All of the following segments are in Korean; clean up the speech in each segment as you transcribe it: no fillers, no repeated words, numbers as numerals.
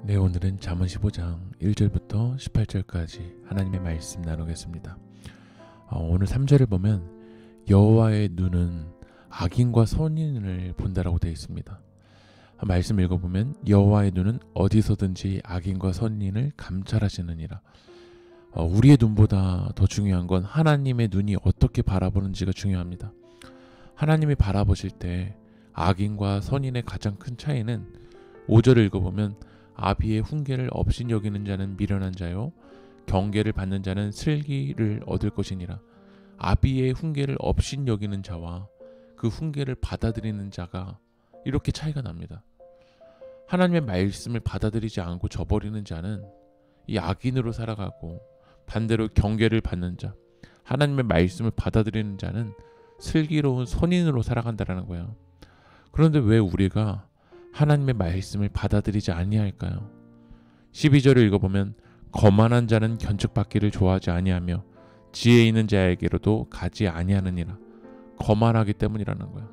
네, 오늘은 잠언 15장 1절부터 18절까지 하나님의 말씀 나누겠습니다. 오늘 3절을 보면 여호와의 눈은 악인과 선인을 본다라고 되어 있습니다. 말씀 읽어보면 여호와의 눈은 어디서든지 악인과 선인을 감찰하시느니라. 우리의 눈보다 더 중요한 건 하나님의 눈이 어떻게 바라보는지가 중요합니다. 하나님이 바라보실 때 악인과 선인의 가장 큰 차이는 5절을 읽어보면 아비의 훈계를 업신여기는 자는 미련한 자요 경계를 받는 자는 슬기를 얻을 것이니라. 아비의 훈계를 업신여기는 자와 그 훈계를 받아들이는 자가 이렇게 차이가 납니다. 하나님의 말씀을 받아들이지 않고 저버리는 자는 이 악인으로 살아가고, 반대로 경계를 받는 자, 하나님의 말씀을 받아들이는 자는 슬기로운 선인으로 살아간다라는 거예요. 그런데 왜 우리가 하나님의 말씀을 받아들이지 아니할까요? 12절을 읽어보면 거만한 자는 견책받기를 좋아하지 아니하며 지혜 있는 자에게로도 가지 아니하느니라. 거만하기 때문이라는 거예요.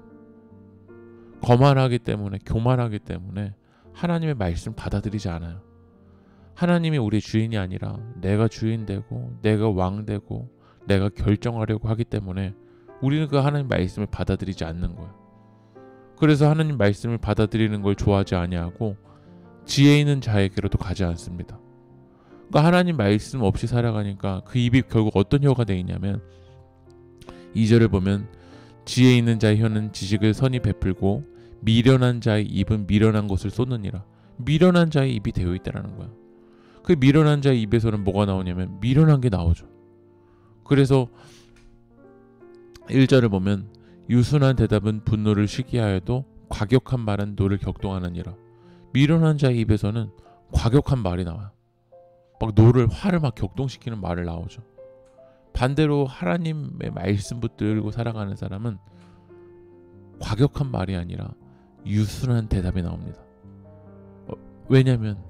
거만하기 때문에, 교만하기 때문에 하나님의 말씀 받아들이지 않아요. 하나님이 우리의 주인이 아니라 내가 주인 되고 내가 왕 되고 내가 결정하려고 하기 때문에 우리는 그 하나님 말씀을 받아들이지 않는 거예요. 그래서 하나님 말씀을 받아들이는 걸 좋아하지 아니하고 지혜 있는 자에게로도 가지 않습니다. 그러니까 하나님 말씀 없이 살아가니까 그 입이 결국 어떤 혀가 되느냐면 2절을 보면 지혜 있는 자의 혀는 지식을 선히 베풀고 미련한 자의 입은 미련한 것을 쏟느니라. 미련한 자의 입이 되어 있다라는 거야. 그 미련한 자의 입에서는 뭐가 나오냐면 미련한 게 나오죠. 그래서 1절을 보면 유순한 대답은 분노를 시기하여도 과격한 말은 노를 격동하느니라. 미련한 자의 입에서는 과격한 말이 나와요. 막 노를, 화를 막 격동시키는 말을 나오죠. 반대로 하나님의 말씀 붙들고 살아가는 사람은 과격한 말이 아니라 유순한 대답이 나옵니다. 왜냐하면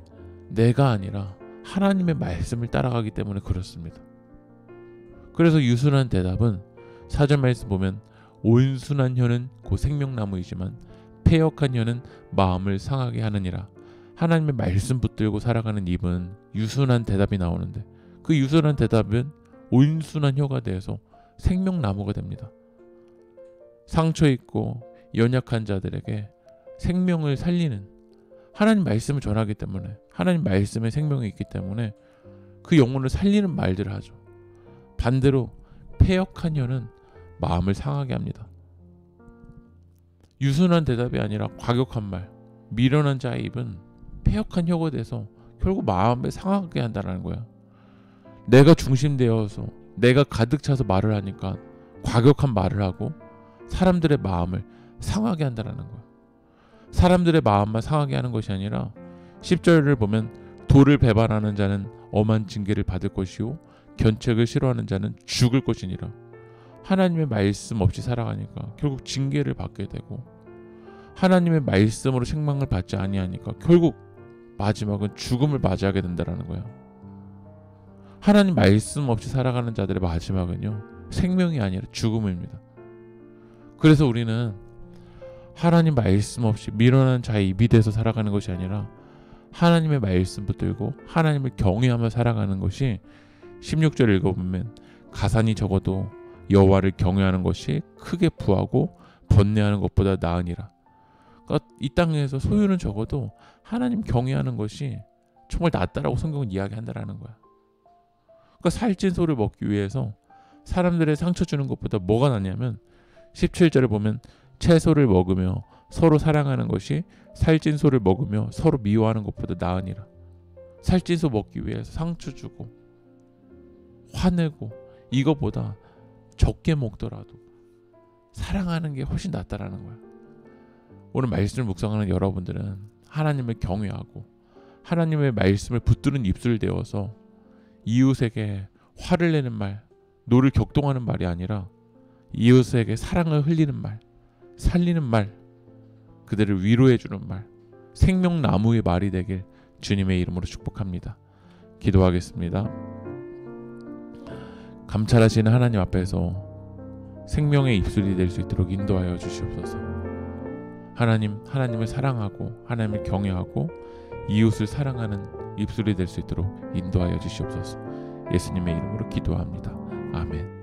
내가 아니라 하나님의 말씀을 따라가기 때문에 그렇습니다. 그래서 유순한 대답은 4절 말씀 보면 온순한 혀는 곧 생명나무이지만 패역한 혀는 마음을 상하게 하느니라. 하나님의 말씀 붙들고 살아가는 입은 유순한 대답이 나오는데 그 유순한 대답은 온순한 혀가 돼서 생명나무가 됩니다. 상처 있고 연약한 자들에게 생명을 살리는, 하나님 말씀을 전하기 때문에, 하나님 말씀에 생명이 있기 때문에 그 영혼을 살리는 말들을 하죠. 반대로 패역한 혀는 마음을 상하게 합니다. 유순한 대답이 아니라 과격한 말, 미련한 자의 입은 패역한 혀가 돼서 결국 마음을 상하게 한다는 거야. 내가 중심되어서 내가 가득 차서 말을 하니까 과격한 말을 하고 사람들의 마음을 상하게 한다는 거야. 사람들의 마음만 상하게 하는 것이 아니라 10절을 보면 도를 배반하는 자는 엄한 징계를 받을 것이요 견책을 싫어하는 자는 죽을 것이니라. 하나님의 말씀 없이 살아가니까 결국 징계를 받게 되고, 하나님의 말씀으로 생명을 받지 아니하니까 결국 마지막은 죽음을 맞이하게 된다는 거예요. 하나님 말씀 없이 살아가는 자들의 마지막은요, 생명이 아니라 죽음입니다. 그래서 우리는 하나님 말씀 없이 미련한 자의 입이 돼서 살아가는 것이 아니라 하나님의 말씀 붙들고 하나님을 경외하며 살아가는 것이, 16절 읽어보면 가산이 적어도 여호와를 경외하는 것이 크게 부하고 번뇌하는 것보다 나으니라. 그러니까 이 땅에서 소유는 적어도 하나님 경외하는 것이 정말 낫다라고 성경은 이야기한다라는 거야. 그러니까 살찐 소를 먹기 위해서 사람들의 상처 주는 것보다 뭐가 낫냐면 17절을 보면 채소를 먹으며 서로 사랑하는 것이 살찐 소를 먹으며 서로 미워하는 것보다 나으니라. 살찐 소 먹기 위해서 상처 주고 화내고 이거보다 적게 먹더라도 사랑하는 게 훨씬 낫다라는 거야. 오늘 말씀을 묵상하는 여러분들은 하나님을 경외하고 하나님의 말씀을 붙드는 입술 되어서 이웃에게 화를 내는 말, 노를 격동하는 말이 아니라 이웃에게 사랑을 흘리는 말, 살리는 말, 그들을 위로해주는 말, 생명나무의 말이 되길 주님의 이름으로 축복합니다. 기도하겠습니다. 감찰하시는 하나님 앞에서 생명의 입술이 될 수 있도록 인도하여 주시옵소서. 하나님을 사랑하고 하나님을 경외하고 이웃을 사랑하는 입술이 될 수 있도록 인도하여 주시옵소서. 예수님의 이름으로 기도합니다. 아멘.